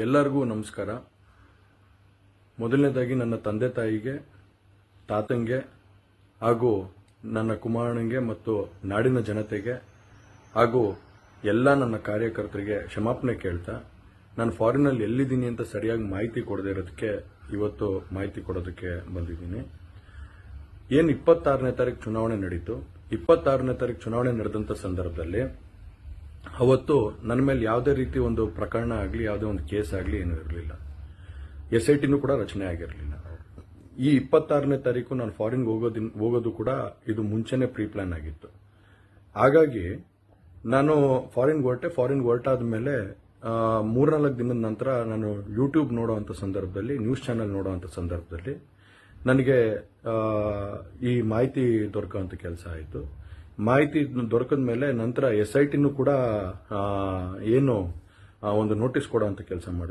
ಎಲ್ಲರಿಗೂ ನಮಸ್ಕಾರ. ಮೊದಲನೇದಾಗಿ ನನ್ನ ತಂದೆ ತಾಯಿಗೆ, ತಾತಂಗೆ ಹಾಗೂ ನನ್ನ ಕುಮಾರನಿಗೆ ಮತ್ತು ನಾಡಿನ ಜನತೆಗೆ ಹಾಗೂ ಎಲ್ಲ ನನ್ನ ಕಾರ್ಯಕರ್ತರಿಗೆ ಕ್ಷಮಾಪಣೆ ಕೇಳ್ತಾ, ನಾನು ಫಾರಿನಲ್ಲಿ ಎಲ್ಲಿದ್ದೀನಿ ಅಂತ ಸರಿಯಾಗಿ ಮಾಹಿತಿ ಕೊಡದೇ ಇರೋದಕ್ಕೆ ಇವತ್ತು ಮಾಹಿತಿ ಕೊಡೋದಕ್ಕೆ ಬಂದಿದ್ದೀನಿ. ಏನು 26ನೇ ತಾರೀಕು ಚುನಾವಣೆ ನಡೀತು. 26ನೇ ತಾರೀಕು ಚುನಾವಣೆ ನಡೆದಂಥ ಸಂದರ್ಭದಲ್ಲಿ ಅವತ್ತು ನನ್ನ ಮೇಲೆ ಯಾವುದೇ ರೀತಿ ಒಂದು ಪ್ರಕರಣ ಆಗಲಿ, ಯಾವುದೇ ಒಂದು ಕೇಸ್ ಆಗಲಿ ಏನೂ ಇರಲಿಲ್ಲ. SITನೂ ಕೂಡ ರಚನೆ ಆಗಿರಲಿಲ್ಲ. ಈ 26ನೇ ತಾರೀಕು ನಾನು ಫಾರಿನ್ಗೆ ಹೋಗೋದು ಕೂಡ ಇದು ಮುಂಚೆನೇ ಪ್ರೀ ಪ್ಲಾನ್ ಆಗಿತ್ತು. ಹಾಗಾಗಿ ನಾನು ಫಾರಿನ್ಗೆ ಹೊರಟಾದ ಮೇಲೆ 3-4 ದಿನದ ನಂತರ ನಾನು ಯೂಟ್ಯೂಬ್ ನೋಡುವಂಥ ಸಂದರ್ಭದಲ್ಲಿ, ನ್ಯೂಸ್ ಚಾನೆಲ್ ನೋಡುವಂಥ ಸಂದರ್ಭದಲ್ಲಿ ನನಗೆ ಈ ಮಾಹಿತಿ ದೊರಕುವಂಥ ಕೆಲಸ ಆಯಿತು. ಮಾಹಿತಿ ದೊರಕಿದ ಮೇಲೆ ನಂತರ SITನೂ ಕೂಡ ಏನು ಒಂದು ನೋಟಿಸ್ ಕೊಡುವಂಥ ಕೆಲಸ ಮಾಡಿದ್ರು.